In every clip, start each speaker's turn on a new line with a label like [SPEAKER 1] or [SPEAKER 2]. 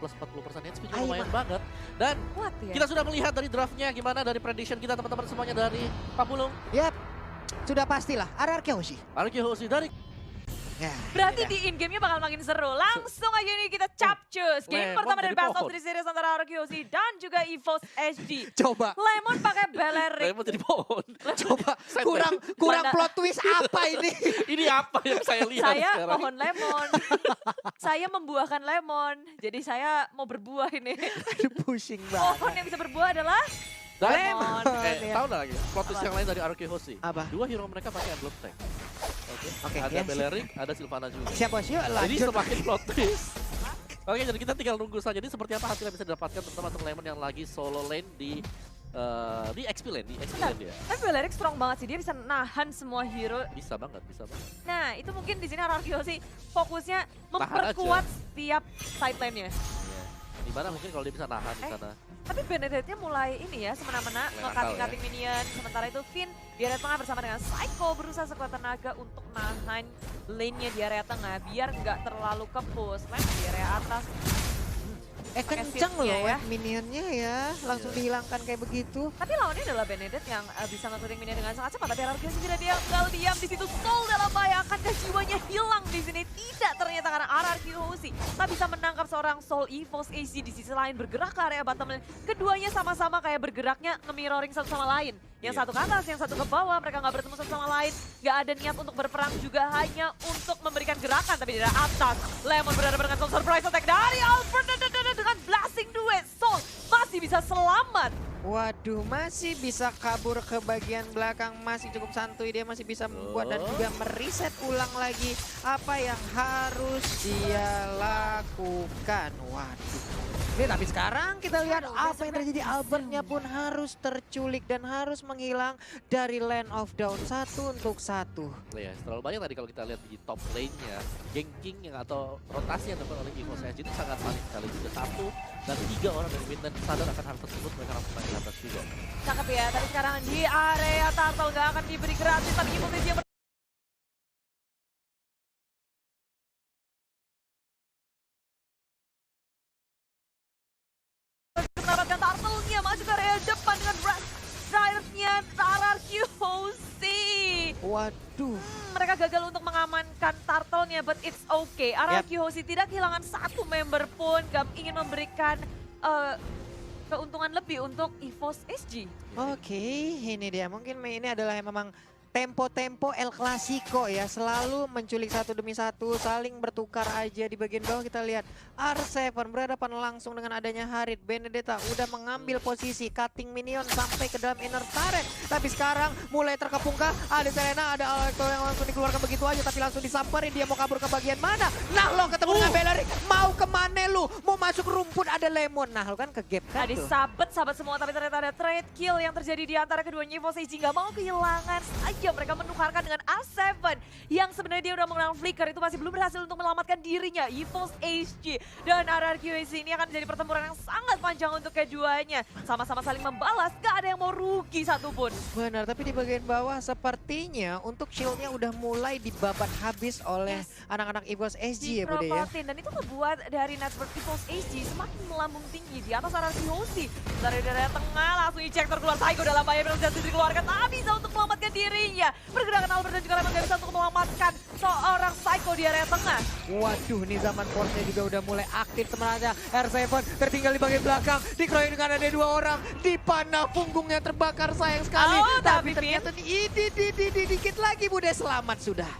[SPEAKER 1] plus 40% HP juga lumayan banget. Dan
[SPEAKER 2] Kuat ya.
[SPEAKER 1] kita sudah melihat dari draftnya gimana, dari prediction kita teman-teman semuanya dari Pak Pulung.
[SPEAKER 3] Yap, sudah pastilah RRQ Hoshi.
[SPEAKER 1] RRQ Hoshi dari
[SPEAKER 3] Ya,
[SPEAKER 2] Berarti
[SPEAKER 3] ini
[SPEAKER 2] di in-game-nya bakal makin seru. Langsung aja nih kita capcus. Game
[SPEAKER 1] Lemon
[SPEAKER 2] pertama dari
[SPEAKER 1] dari
[SPEAKER 2] Best of
[SPEAKER 1] pohon.
[SPEAKER 2] 3 Series antara RQC dan juga EVOS SG.
[SPEAKER 3] dah. Coba,
[SPEAKER 2] Lemon pakai Beleric.
[SPEAKER 1] Lemon jadi pohon.
[SPEAKER 3] coba
[SPEAKER 1] Saya
[SPEAKER 3] kurang
[SPEAKER 2] Mana-
[SPEAKER 3] plot twist apa ini?
[SPEAKER 1] Ini apa yang saya lihat
[SPEAKER 2] Saya
[SPEAKER 1] sekarang?
[SPEAKER 2] pohon lemon. Saya membuahkan lemon. Jadi saya mau berbuah ini.
[SPEAKER 3] Aduh, pusing
[SPEAKER 2] Pohon
[SPEAKER 3] banget.
[SPEAKER 2] yang bisa berbuah adalah
[SPEAKER 1] Dan,
[SPEAKER 2] lemon.
[SPEAKER 3] ya.
[SPEAKER 1] tahu nggak lagi plot twist
[SPEAKER 2] Apa?
[SPEAKER 1] yang lain dari RRQ Hoshi?
[SPEAKER 3] Apa?
[SPEAKER 1] Dua hero mereka pakai Emblem Tank.
[SPEAKER 3] Oke,
[SPEAKER 1] Ada
[SPEAKER 3] ya,
[SPEAKER 1] Beleric, ada Sylvana juga.
[SPEAKER 3] Siap bos, yuk
[SPEAKER 1] Jadi
[SPEAKER 3] lanjut.
[SPEAKER 1] semakin plot twist. Oke, jadi kita tinggal nunggu saja. Jadi seperti apa hasil yang bisa didapatkan terutama untuk Lemon yang lagi solo lane di XP lane, dia.
[SPEAKER 2] Tapi Beleric strong banget sih. Dia bisa nahan semua hero.
[SPEAKER 1] Bisa banget, bisa banget.
[SPEAKER 2] Nah, itu mungkin di sini RQC fokusnya
[SPEAKER 1] Tahan
[SPEAKER 2] memperkuat setiap side lane-nya.
[SPEAKER 1] Ya. Dimana mungkin kalau dia bisa nahan di sana.
[SPEAKER 2] Tapi Benedetta mulai ini ya, semena-mena
[SPEAKER 1] Mulai
[SPEAKER 2] nge-cutting-cutting minion. Sementara itu Finn di area tengah bersama dengan Psycho berusaha sekuat tenaga untuk nahan lane-nya di area tengah. Biar nggak terlalu ke-push. Lane di area atas. Pakai
[SPEAKER 3] Kenceng
[SPEAKER 2] shield-nya
[SPEAKER 3] loh
[SPEAKER 2] ya.
[SPEAKER 3] minionnya ya, langsung
[SPEAKER 1] Iya.
[SPEAKER 3] dihilangkan kayak begitu.
[SPEAKER 2] Tapi lawannya adalah Benedetta yang bisa nge-cutting minion dengan sangat cepat. Tapi RQC tidak diam di situ. Soul dalam bahaya, akankah jiwanya hilang di sini? Tidak ternyata karena RRQC tak bisa menangkap seorang Soul EVOS AC di sisi lain bergerak ke area bottom lane. Keduanya sama-sama kayak bergeraknya nge-mirroring satu sama lain. Yang
[SPEAKER 1] Iya.
[SPEAKER 2] satu ke atas, yang satu ke bawah, mereka nggak bertemu satu sama lain. Nggak ada niat untuk berperang juga, hanya untuk memberikan gerakan. Tapi di atas, Lemon berada dengan Soul Surprise Attack dari Albert dengan Blasting Duet. Soul masih bisa selamat.
[SPEAKER 3] Waduh, masih bisa kabur ke bagian belakang, masih cukup santuy, dia masih bisa membuat dan juga mereset ulang lagi apa yang harus dia lakukan. Waduh. Ini tapi sekarang kita lihat apa yang terjadi, Albertnya pun harus terculik dan harus menghilang dari Land of Dawn 1 untuk 1.
[SPEAKER 1] Ya, terlalu banyak tadi kalau kita lihat di top lane-nya, ganking yang atau rotasi yang dilakukan oleh EVOS SG itu sangat panik sekali juga. 1 dan 3 orang dari Midland sadar akan hal tersebut, mereka langsung main di atas juga.
[SPEAKER 2] Cakep ya, tapi sekarang di area Turtle nggak akan diberi gratis, tapi posisi yang mendapatkan Turtle-nya masuk ke area depan dengan drive-nya RRQ Hoshi.
[SPEAKER 3] Waduh.
[SPEAKER 2] Mereka gagal untuk mengamankan Turtle-nya, but it's okay. RRQ Hoshi tidak kehilangan satu member pun, gak ingin memberikan keuntungan lebih untuk EVOS SG.
[SPEAKER 3] Oke, ini dia. Mungkin ini adalah yang memang tempo-tempo El Clasico ya. Selalu menculik satu demi satu, saling bertukar aja. Di bagian bawah kita lihat R7 berhadapan langsung dengan adanya Harit. Benedetta udah mengambil posisi, cutting minion sampai ke dalam inner turret. Tapi sekarang mulai terkepung-kah? Ada Serena, ada Alekto yang langsung dikeluarkan begitu aja. Tapi langsung disamperin, dia mau kabur ke bagian mana? Nah lo ketemu dengan Beleric, mau kemana lu? Mau masuk rumput, ada Lemon. Nah lo kan ke gap kan
[SPEAKER 2] Tadi
[SPEAKER 3] tuh.
[SPEAKER 2] sahabat semua, tapi ternyata ada trade kill yang terjadi di antara keduanya. EVOS SG nggak mau kehilangan saja. Mereka menukarkan dengan R7 yang sebenarnya dia udah menggunakan flicker, itu masih belum berhasil untuk menyelamatkan dirinya. EVOS SG dan RRQC ini akan menjadi pertempuran yang sangat panjang untuk keduanya. Sama-sama saling membalas, gak ada yang mau rugi satupun.
[SPEAKER 3] Benar, tapi di bagian bawah sepertinya untuk shieldnya udah mulai dibabat habis oleh anak-anak EVOS SG ya Bude ya.
[SPEAKER 2] Prokotin, dan itu ngebuat dari network EVOS SG semakin melambung tinggi di atas RRQC. Dari daerah tengah langsung ejector keluar, Psycho dalam bahaya, berhasil dikeluarkan, tak bisa untuk menyelamatkan dirinya. Pergerakan Albert dan juga Lemon gak bisa untuk menyelamatkan seorang Psycho di area tengah.
[SPEAKER 3] Waduh, ini zaman force-nya juga udah mulai aktif sebenarnya. R7 tertinggal di bagian belakang, dikeroyok dengan ada 2 orang. Dipanah, punggungnya terbakar sayang sekali.
[SPEAKER 2] Oh, tapi
[SPEAKER 3] ternyata dikit lagi Bude, selamat sudah.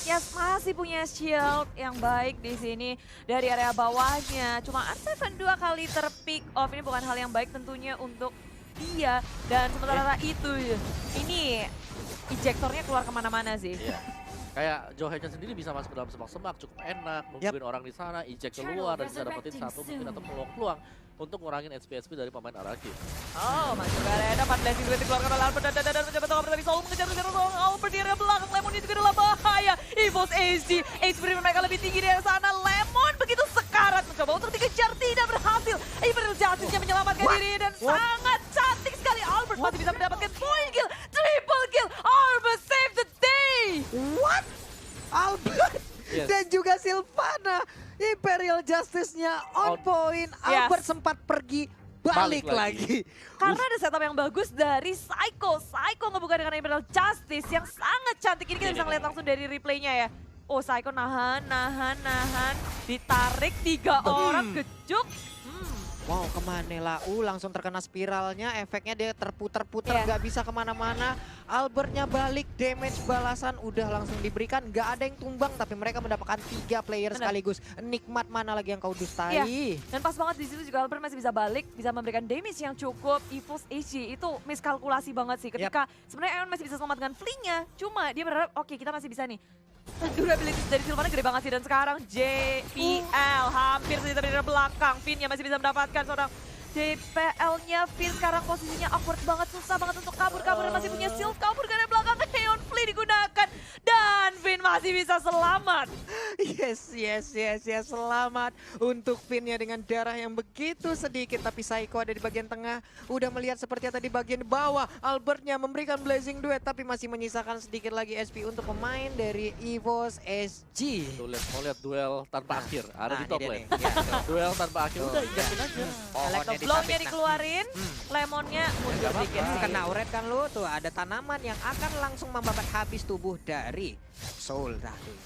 [SPEAKER 2] Yes, masih punya shield yang baik di sini dari area bawahnya. Cuma R7 2 kali terpick off, ini bukan hal yang baik tentunya untuk dia. Dan sementara itu, ini ejectornya keluar kemana-mana sih.
[SPEAKER 1] Iya. Kayak Joe Hedgen sendiri bisa masuk ke dalam semak-semak, cukup enak, nungguin orang di sana, eject keluar dan bisa dapetin satu mungkin atau peluang-peluang untuk ngurangin HP dari pemain RRQ.
[SPEAKER 2] Oh, masuk ke area depan, Blessing Duet dikeluarkan oleh Albert dan menjabat Albert dari Soul mengejar seorang Albert di area belakang. Lemon itu dalam bahaya. EVOS SG, eksperimen mereka lebih tinggi dari sana. Lemon begitu sekarat mencoba untuk dikejar, tidak berhasil. Imperial Justice-nya menyelamatkan diri dan sangat cantik sekali. Albert masih bisa mendapatkan point kill, triple kill. Albert save the day.
[SPEAKER 3] What? Albert
[SPEAKER 1] Yes.
[SPEAKER 3] dan juga Sylvana. Imperial Aerial Justice-nya on point. Albert sempat pergi, balik lagi.
[SPEAKER 2] Karena ada setup yang bagus dari Psycho. Psycho ngebuka dengan Aerial Justice yang sangat cantik. Ini kita bisa ngeliat langsung dari replaynya ya. Oh, Psycho nahan. Ditarik 3 orang, kejuk.
[SPEAKER 3] Wow, kemana Lau langsung terkena spiralnya, efeknya dia terputer-puter, nggak bisa kemana-mana. Albertnya balik, damage balasan udah langsung diberikan, nggak ada yang tumbang, tapi mereka mendapatkan 3 player sekaligus. Nikmat mana lagi yang kau dustai.
[SPEAKER 2] Iya. Dan pas banget di situ juga Albert masih bisa balik, bisa memberikan damage yang cukup. EVOS HG itu miskalkulasi banget sih, ketika sebenarnya Aeon masih bisa selamat dengan fling-nya, cuma dia berharap oke, kita masih bisa nih. Durability dari Sylvana gede banget sih, dan sekarang JPL hampir saja dari belakang. Finn-nya masih bisa mendapatkan seorang JPL-nya. Finn sekarang posisinya awkward banget, susah banget untuk kabur dan masih punya shield. Kabur dari belakang, Aeon Flea digunakan dan Finn masih bisa selamat.
[SPEAKER 3] Yes, selamat untuk Finn-nya dengan darah yang begitu sedikit. Tapi Psycho ada di bagian tengah, udah melihat seperti tadi bagian bawah. Albertnya memberikan Blazing Duet, tapi masih menyisakan sedikit lagi SP untuk pemain dari EVOS SG.
[SPEAKER 1] Tuh, mau lihat duel tanpa akhir, ada di top lane. Duel tanpa akhir, udah injakin aja.
[SPEAKER 2] Electro-Blow-nya dikeluarin, Lemonnya mundur dikit.
[SPEAKER 3] Kena uret kan lu, tuh ada tanaman yang akan langsung membabat habis tubuh dari Soul tadi.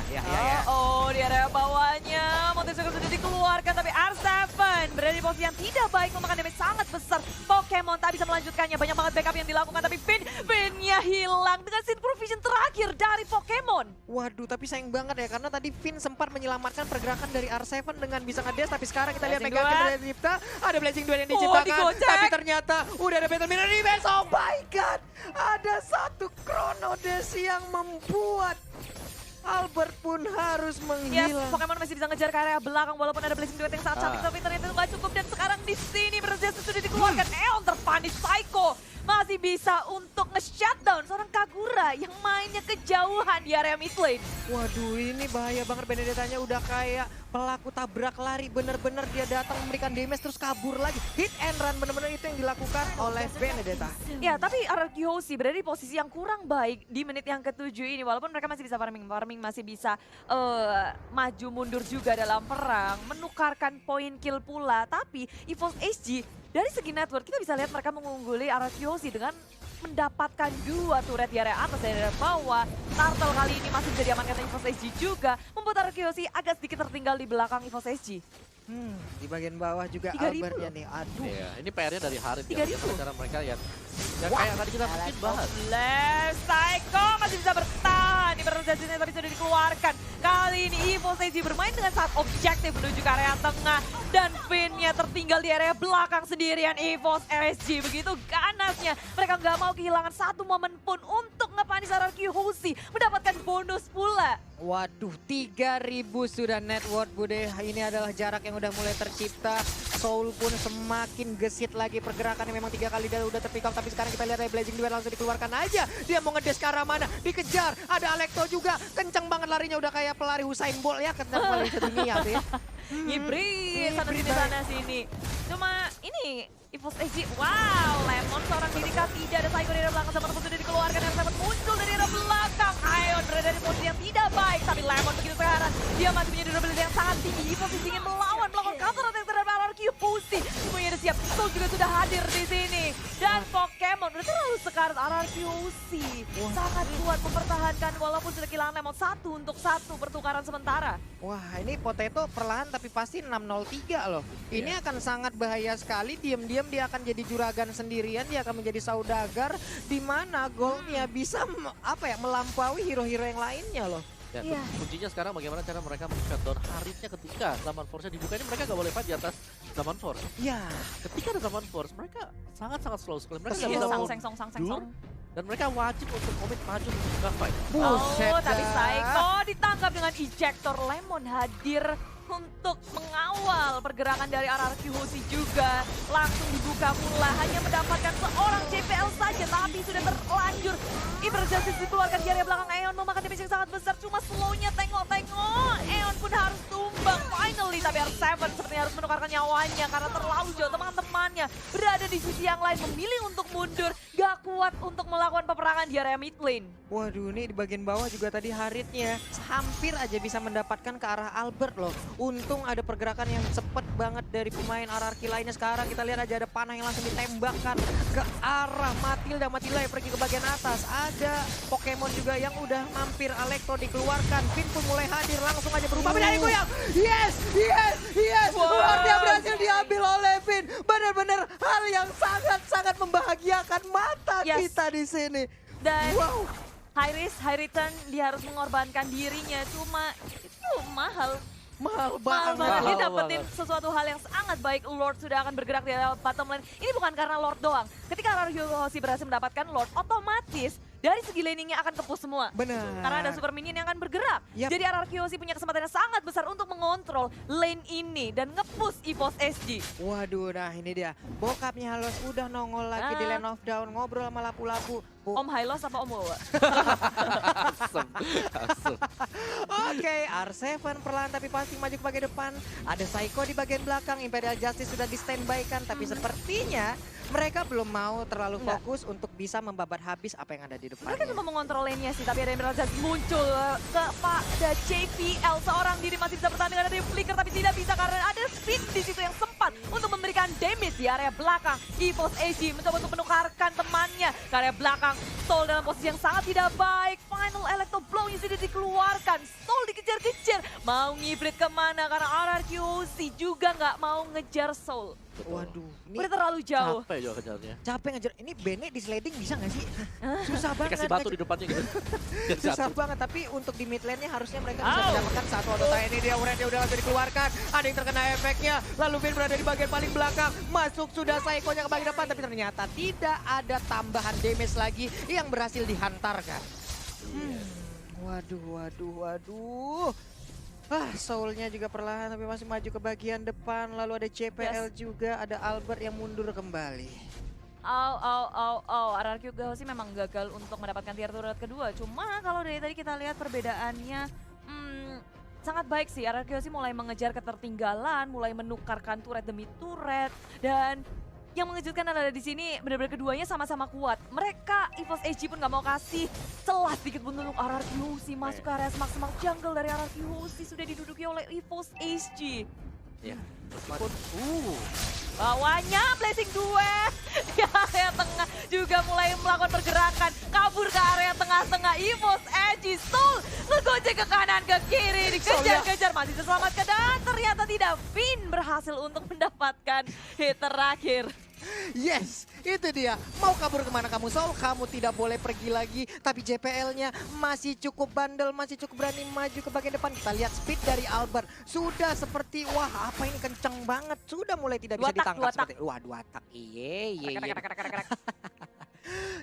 [SPEAKER 3] Ya.
[SPEAKER 2] Oh, di area bawahnya Motif Sugar sudah dikeluarkan, tapi R7 berada di posisi yang tidak baik, memakan damage sangat besar. Pokemon tak bisa melanjutkannya, banyak banget backup yang dilakukan, tapi Finn-nya hilang dengan Synth Provision terakhir dari Pokemon.
[SPEAKER 3] Waduh, tapi sayang banget ya, karena tadi Finn sempat menyelamatkan pergerakan dari R7 dengan bisa ngedes, tapi sekarang kita lihat Mega Kill dari Dipta, ada Blazing Duel yang diciptakan, tapi ternyata udah ada Battle Mirror Reverse. Oh my god, ada satu Chrono Dash yang membuat Albert pun harus menghilang.
[SPEAKER 2] Pokemon masih bisa ngejar ke area belakang walaupun ada Blazing Duet yang sangat cantik, tapi ternyata itu nggak cukup. Dan sekarang di sini Resistance sudah dikeluarkan. Aeon terpanis, Psycho masih bisa untuk nge-shutdown seorang Kagura yang mainnya kejauhan di area mid lane.
[SPEAKER 3] Waduh, ini bahaya banget. Benedetta-nya udah kayak pelaku tabrak lari, bener-bener dia datang memberikan damage terus kabur lagi. Hit and run, bener-bener itu yang dilakukan oleh Benedetta.
[SPEAKER 2] Ya, tapi RRQC berada di posisi yang kurang baik di menit yang ke-7 ini. Walaupun mereka masih bisa farming masih bisa maju mundur juga dalam perang, menukarkan poin kill pula. Tapi EVOS HG dari segi network kita bisa lihat mereka mengungguli RRQC dengan mendapatkan 2 turret di area atas dan area bawah. Turtle kali ini masih bisa diamankan EVOS HG juga, membuat RRQC agak sedikit tertinggal di belakang EVOS HG.
[SPEAKER 3] Di bagian bawah juga
[SPEAKER 2] 3.000
[SPEAKER 3] Albertnya nih, aduh.
[SPEAKER 1] Iya, ini PR-nya dari Harit ya,
[SPEAKER 2] 3.000.
[SPEAKER 1] cara mereka ya kayak tadi kita mungkin bahas.
[SPEAKER 2] Left Psycho masih bisa bertahan di perjalanan, tapi sudah dikeluarkan. Kali ini EVOS HG bermain dengan sangat objektif menuju ke area tengah dan Finn-nya tertinggal di area belakang sendirian. EVOS SG begitu ganasnya, mereka nggak mau kehilangan satu momen pun untuk ngepanis RRQC, mendapatkan bonus pula.
[SPEAKER 3] Waduh, 3.000 sudah net worth Bude. Ini adalah jarak yang udah mulai tercipta. Soul pun semakin gesit lagi pergerakannya, memang 3 kali dia udah terpick up. Tapi sekarang kita lihat Blazing Duel langsung dikeluarkan aja. Dia mau ngedes ke arah mana, dikejar. Ada Alecto juga, kenceng banget larinya, udah kayak pelari Usain Bolt ya, kenceng pelari sedunia tuh ya.
[SPEAKER 2] Hybrid sana sini. Cuma ini EVOS HG, wow, Lemon seorang diri kah, tidak ada Psycho dari belakang, sama sudah dikeluarkan, yang sempat muncul dari arah belakang. Aeon berada di posisi yang tidak baik, tapi Lemon begitu sekarang, dia masih punya durability yang sangat tinggi. EVOS ingin melawan counter attack terhadap RRQC. Semuanya udah siap, Soul juga sudah hadir di sini. Dan Pokemon udah terlalu sekarat RRQC. Sangat kuat mempertahankan walaupun sudah kehilangan Lemon 1-1 pertukaran sementara.
[SPEAKER 3] Wah, ini Potato perlahan tapi pasti 6-0-3 loh. Ini akan sangat bahaya sekali, diam-diam dia akan jadi juragan sendirian, dia akan menjadi saudagar di mana goalnya bisa melampaui hero-hero yang lainnya loh.
[SPEAKER 1] Ya, kuncinya sekarang bagaimana cara mereka men-shutdown Haritnya ketika Zaman Force-nya dibuka. Ini mereka nggak boleh fight di atas Zaman Force.
[SPEAKER 3] Ya,
[SPEAKER 1] ketika ada Zaman Force, mereka sangat-sangat slow sekali. Mereka nggak
[SPEAKER 2] Iya,
[SPEAKER 1] bisa mundur, dan mereka wajib untuk komit maju untuk buka fight.
[SPEAKER 2] Tapi Psycho ditangkap dengan ejector. Lemon hadir untuk mengawal pergerakan dari RRQC juga. Langsung dibuka pula, hanya mendapatkan seorang JPL saja, tapi sudah terlanjur. Iver Justice dikeluarkan di area belakang. Aeon memakan damage yang sangat besar, cuma slownya tengok-tengok. Aeon pun harus tumbang finally, tapi R7 sepertinya harus menukarkan nyawanya karena terlalu jauh teman-teman. temannya berada di sisi yang lain, memilih untuk mundur, gak kuat untuk melakukan peperangan di area mid lane.
[SPEAKER 3] Waduh, ini di bagian bawah juga tadi Haritnya hampir aja bisa mendapatkan ke arah Albert loh. Untung ada pergerakan yang cepet banget dari pemain RRQ lainnya. Sekarang kita lihat aja ada panah yang langsung ditembakkan ke arah Matilda. Matilda yang pergi ke bagian atas. Ada Pokemon juga yang udah mampir. Elektro dikeluarkan. Finn pun mulai hadir, langsung aja berubah menjadi goyang. Yes, yes, yes. Lordnya berhasil diambil oleh Finn. Benar-benar hal yang sangat-sangat membahagiakan mata kita di sini.
[SPEAKER 2] Dan
[SPEAKER 3] Wow.
[SPEAKER 2] high risk, high return, dia harus mengorbankan dirinya. Cuma itu mahal.
[SPEAKER 3] Mahal
[SPEAKER 2] Mahal
[SPEAKER 3] banget.
[SPEAKER 2] banget. Dia
[SPEAKER 1] Mahal
[SPEAKER 2] dapetin
[SPEAKER 1] banget.
[SPEAKER 2] sesuatu hal yang sangat baik. Lord sudah akan bergerak di area bottom lane. Ini bukan karena Lord doang. Ketika Ararkyosi berhasil mendapatkan Lord, otomatis dari segi laningnya akan kepus semua.
[SPEAKER 3] Benar.
[SPEAKER 2] Karena ada super minion yang akan bergerak.
[SPEAKER 3] Yap.
[SPEAKER 2] Jadi Ararkyosi punya kesempatan yang sangat besar untuk mengontrol lane ini dan nge-push EVOS SG.
[SPEAKER 3] Waduh, nah ini dia. Bokapnya Halos udah nongol lagi di Land of Dawn, ngobrol sama lapu-lapu.
[SPEAKER 2] Om Hylos apa Om Wawa?
[SPEAKER 1] Asem, asem.
[SPEAKER 3] Oke, R7 perlahan tapi pasti maju ke bagian depan. Ada Psycho di bagian belakang, Imperial Justice sudah di standby kan. Tapi sepertinya mereka belum mau terlalu
[SPEAKER 2] Enggak.
[SPEAKER 3] fokus untuk bisa membabat habis apa yang ada di
[SPEAKER 2] Mereka
[SPEAKER 3] depannya.
[SPEAKER 2] cuma mengontrol lane-nya sih, tapi ada Emerald Justice muncul kepada JPL. Seorang diri masih bisa bertahan dengan ada flicker, tapi tidak bisa karena ada Finn di situ yang sempat untuk memberikan damage di area belakang. EVOS AG mencoba untuk menukarkan temannya ke area belakang. Soul dalam posisi yang sangat tidak baik. Final Electro Blow-nya sudah dikeluarkan. Soul dikejar-kejar. Mau ngibrit kemana karena Ararkyosi juga nggak mau ngejar Soul.
[SPEAKER 1] Betul.
[SPEAKER 3] Waduh, ini
[SPEAKER 2] Udah terlalu jauh.
[SPEAKER 1] Capek juga kejarnya.
[SPEAKER 3] capek ngejar. Ini Bene di sliding bisa nggak sih? Susah banget.
[SPEAKER 1] Dikasih batu di depannya gitu. Biar
[SPEAKER 3] Susah
[SPEAKER 1] jatuh.
[SPEAKER 3] banget, tapi untuk di mid lane-nya harusnya mereka bisa
[SPEAKER 2] Au.
[SPEAKER 3] mendapatkan satu auto ini dia Urannya udah langsung dikeluarkan. Ada yang terkena efeknya. Lalu Finn berada di bagian paling belakang. Masuk sudah Psycho-nya ke bagian depan, tapi ternyata tidak ada tambahan damage lagi yang berhasil dihantarkan. Waduh, waduh, waduh. Soul-nya juga perlahan tapi masih maju ke bagian depan. Lalu ada CPL juga, ada Albert yang mundur kembali.
[SPEAKER 2] Ararkyosi memang gagal untuk mendapatkan tier turret kedua. Cuma kalau dari tadi kita lihat perbedaannya sangat baik sih. Ararkyosi mulai mengejar ketertinggalan, mulai menukarkan turret demi turret. Dan yang mengejutkan adalah di sini benar-benar keduanya sama-sama kuat. Mereka EVOS AG pun nggak mau kasih celah sedikit pun untuk Ararkyosi masuk ke area semak-semak jungle dari Ararkyosi sudah diduduki oleh EVOS AG.
[SPEAKER 1] Ya, meskipun
[SPEAKER 2] Bawahnya Blessing Duet di area tengah juga mulai melakukan pergerakan. Kabur ke area tengah-tengah. EVOS Edgy Soul ngegojek ke kanan ke kiri. Dikejar-kejar masih terselamatkan dan ternyata tidak. Finn berhasil untuk mendapatkan hit terakhir.
[SPEAKER 3] Yes, itu dia. Mau kabur kemana kamu Soul? Kamu tidak boleh pergi lagi. Tapi JPL-nya masih cukup bandel, masih cukup berani maju ke bagian depan. Kita lihat speed dari Albert. Sudah seperti, wah apa ini kenceng banget. Sudah mulai tidak bisa ditangkap. Wah, 2 tak. Iye.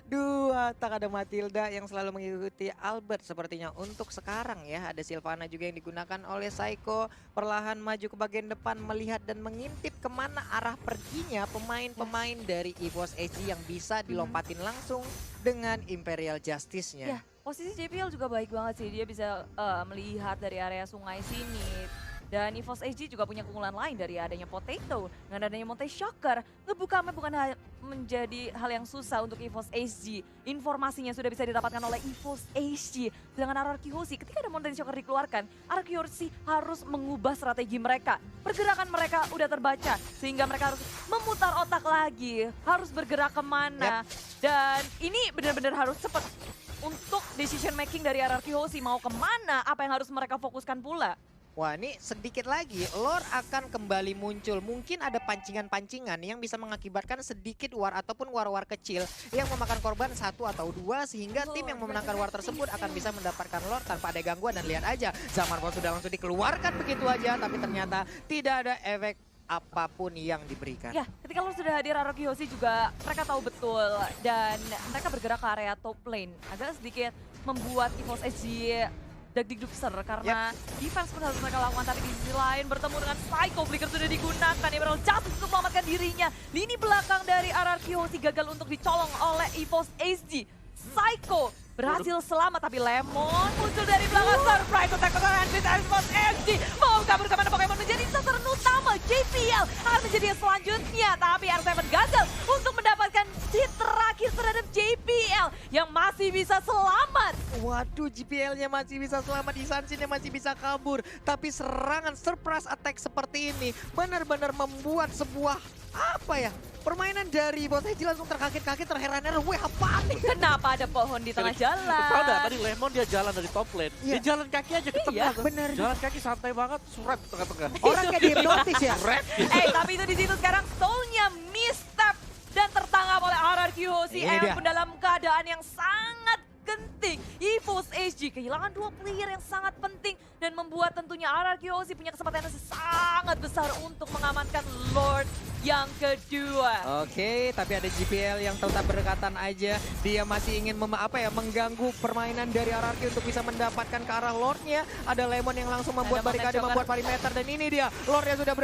[SPEAKER 3] Dua tak ada Matilda yang selalu mengikuti Albert sepertinya untuk sekarang ya. Ada Sylvana juga yang digunakan oleh Psycho. Perlahan maju ke bagian depan melihat dan mengintip kemana arah perginya pemain-pemain dari EVOS AG yang bisa dilompatin langsung dengan Imperial Justice-nya.
[SPEAKER 2] Ya, posisi JPL juga baik banget sih. Dia bisa melihat dari area sungai sini. Dan EVOS AG juga punya keunggulan lain dari adanya Potato. Dengan adanya Monte Shocker, ngebuka map bukan menjadi hal yang susah untuk EVOS AG. Informasinya sudah bisa didapatkan oleh EVOS AG. Sedangkan Ararkyosi, ketika ada Monte Shocker dikeluarkan, Ararkyosi harus mengubah strategi mereka. Pergerakan mereka udah terbaca, sehingga mereka harus memutar otak lagi. Harus bergerak kemana. Dan ini benar-benar harus cepat untuk decision making dari Ararkyosi. Mau kemana, apa yang harus mereka fokuskan pula.
[SPEAKER 3] Wah, ini sedikit lagi Lord akan kembali muncul. Mungkin ada pancingan-pancingan yang bisa mengakibatkan sedikit war ataupun war-war kecil yang memakan korban 1 atau 2 sehingga tim yang memenangkan war tersebut akan bisa mendapatkan Lord tanpa ada gangguan. Dan lihat aja, Zaman Ball sudah langsung dikeluarkan begitu aja, tapi ternyata tidak ada efek apapun yang diberikan.
[SPEAKER 2] Ya, ketika Lord sudah hadir, Ararkyosi juga mereka tahu betul dan mereka bergerak ke area top lane. Agak sedikit membuat EVOS AG deg-deg besar karena defense pun harus mereka lakukan, tapi di sisi lain bertemu dengan Psycho. Flicker sudah digunakan, Emerald Justice untuk menyelamatkan dirinya. Lini belakang dari Ararkyosi gagal untuk dicolong oleh EVOS AG. Psycho berhasil selamat, tapi Lemon muncul dari belakang. Surprise attack dengan EVOS AG. Mau kabur kemana Pokemon menjadi sasaran utama. JPL akan menjadi yang selanjutnya, tapi R7 masih bisa selamat.
[SPEAKER 3] Waduh, GPL-nya masih bisa selamat, Isansin-nya masih bisa kabur. Tapi serangan surprise attack seperti ini benar-benar membuat sebuah permainan dari Bos Eji langsung terkaget-kaget, terheran-heran. Weh, apaan nih?
[SPEAKER 2] Kenapa ada pohon di tengah jalan?
[SPEAKER 1] Tahu nggak tadi Lemon dia jalan dari top lane, dia jalan kaki aja ke tengah. tuh.
[SPEAKER 3] bener.
[SPEAKER 1] Jalan kaki santai banget, surat tengah-tengah.
[SPEAKER 3] Orang kayak dihipnotis ya.
[SPEAKER 2] Tapi itu di situ sekarang Soul-nya misstep dan tertangkap oleh RRQ Hoshi
[SPEAKER 3] Ini dia.
[SPEAKER 2] pun dalam keadaan yang sangat genting. EVOS SG kehilangan 2 player yang sangat penting dan membuat tentunya RRQ Hoshi punya kesempatan yang sangat besar untuk mengamankan Lord yang kedua.
[SPEAKER 3] Oke, tapi ada GPL yang tetap berdekatan aja. Dia masih ingin mengganggu permainan dari RRQ untuk bisa mendapatkan ke arah Lordnya. Ada Lemon yang langsung membuat
[SPEAKER 2] Ada
[SPEAKER 3] barikade,
[SPEAKER 2] Mountain
[SPEAKER 3] membuat perimeter, dan ini dia Lordnya sudah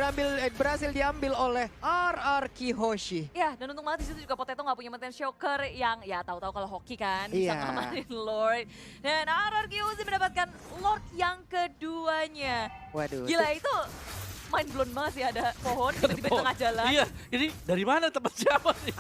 [SPEAKER 3] berhasil diambil oleh RRQ Hoshi.
[SPEAKER 2] Ya, dan untung banget di situ juga Potato nggak punya Mountain Shocker yang ya tahu-tahu kalau hoki kan bisa
[SPEAKER 3] Iya.
[SPEAKER 2] ngamanin Lord. Dan RRQ Hoshi mendapatkan Lord yang keduanya.
[SPEAKER 3] Waduh.
[SPEAKER 2] Gila itu mind blown banget sih, ada pohon tiba-tiba di tengah jalan.
[SPEAKER 1] Iya, ini dari mana teman siapa nih?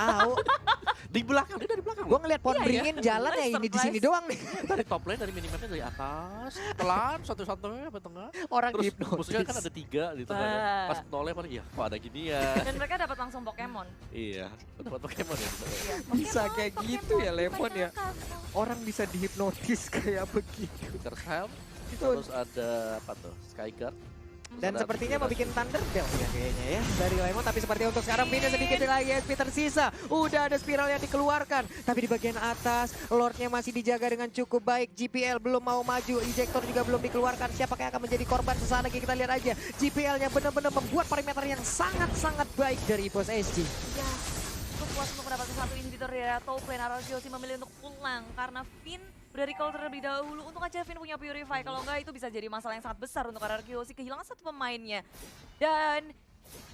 [SPEAKER 1] Di belakang, dia dari belakang.
[SPEAKER 3] Gue ngeliat pohon
[SPEAKER 2] Iya,
[SPEAKER 3] beringin jalan ya ini di sini
[SPEAKER 2] Surprise.
[SPEAKER 3] doang nih.
[SPEAKER 1] Dari top lane, dari minimapnya dari atas, pelan, satu-satunya sampai tengah.
[SPEAKER 3] Orang
[SPEAKER 1] Terus
[SPEAKER 3] hipnotis.
[SPEAKER 1] musuhnya kan ada 3 di tengah.
[SPEAKER 2] Wah.
[SPEAKER 1] Pas nolnya paling, iya kok ada gini ya.
[SPEAKER 2] Dan mereka dapat langsung Pokemon.
[SPEAKER 1] Iya, dapat Pokemon ya.
[SPEAKER 2] Iya,
[SPEAKER 3] Bisa
[SPEAKER 2] Pokemon,
[SPEAKER 3] kayak gitu ya, Lemon ya.
[SPEAKER 2] kebanyakan.
[SPEAKER 3] Orang bisa dihipnotis kayak begitu.
[SPEAKER 1] Vickers Helm, terus ada apa tuh, Skyguard.
[SPEAKER 3] Dan
[SPEAKER 1] Ada
[SPEAKER 3] sepertinya mau
[SPEAKER 1] aktivitas.
[SPEAKER 3] bikin Thunderbell ya kayaknya ya dari Lemon. Tapi seperti untuk sekarang pindah sedikit lagi SP tersisa. Udah ada spiral yang dikeluarkan. Tapi di bagian atas Lordnya masih dijaga dengan cukup baik. GPL belum mau maju. Ejector juga belum dikeluarkan. Siapa yang akan menjadi korban sesaat lagi kita lihat aja. GPL-nya benar-benar membuat perimeter yang sangat-sangat baik dari EVOS SG.
[SPEAKER 2] Ya, cukup puas untuk mendapatkan satu inhibitor ya. Top lane RRQ Hoshi memilih untuk pulang karena Finn udah recall terlebih dahulu. Untung aja Finn punya Purify, kalau enggak itu bisa jadi masalah yang sangat besar untuk RRQ Hoshi. Kehilangan satu pemainnya. Dan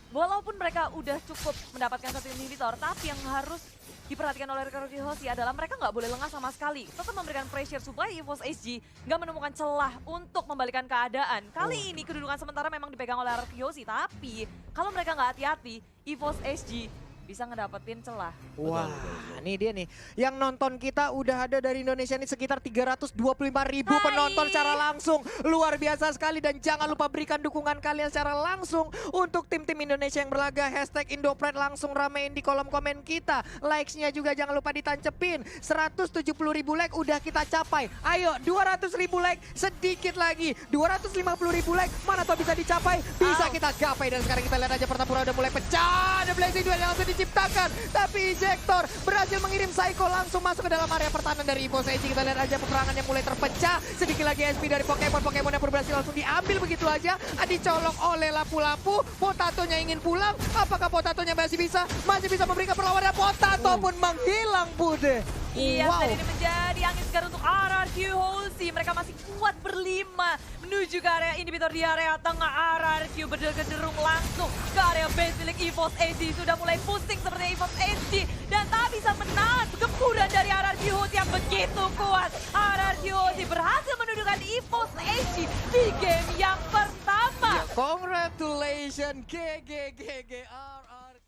[SPEAKER 2] walaupun mereka udah cukup mendapatkan satu inhibitor, tapi yang harus diperhatikan oleh RRQ Hoshi adalah mereka nggak boleh lengah sama sekali. Tetap memberikan pressure supaya EVOS SG nggak menemukan celah untuk membalikan keadaan. Kali ini kedudukan sementara memang dipegang oleh RRQ Hoshi, tapi kalau mereka nggak hati-hati, EVOS SG bisa ngedapetin celah.
[SPEAKER 3] Wah, ini dia nih. Yang nonton kita udah ada dari Indonesia ini sekitar 325.000 penonton secara langsung. Luar biasa sekali, dan jangan lupa berikan dukungan kalian secara langsung untuk tim-tim Indonesia yang berlaga. Hashtag Indopride langsung ramein di kolom komen kita. Likes-nya juga jangan lupa ditancepin. 170.000 like udah kita capai. Ayo 200.000 like sedikit lagi. 250.000 like mana tuh bisa dicapai? Bisa kita gapai. Dan sekarang kita lihat aja pertempuran udah mulai pecah. Ada blazing duel yang langsung diciptakan, tapi Ejector berhasil mengirim Psycho langsung masuk ke dalam area pertahanan dari EVOS SG. Kita lihat aja peperangan yang mulai terpecah. Sedikit lagi SP dari Pokemon yang pun berhasil langsung diambil begitu aja. Dicolok oleh Lapu-Lapu. Potatonya ingin pulang. Apakah Potatonya masih bisa memberikan perlawanan? Potato pun menghilang, Bude.
[SPEAKER 2] Iya,
[SPEAKER 3] Wow.
[SPEAKER 2] dan ini menjadi angin segar untuk RRQ Hoshi. Mereka masih kuat berlima menuju ke area inhibitor di area tengah. RRQ berderung langsung ke area base milik EVOS SG. Sudah mulai pusing seperti EVOS SG dan tak bisa menahan gempuran dari RRQ Hoshi yang begitu kuat. RRQ Hoshi berhasil mendudukan EVOS SG di game yang pertama.
[SPEAKER 3] Congratulations, GG RRQ.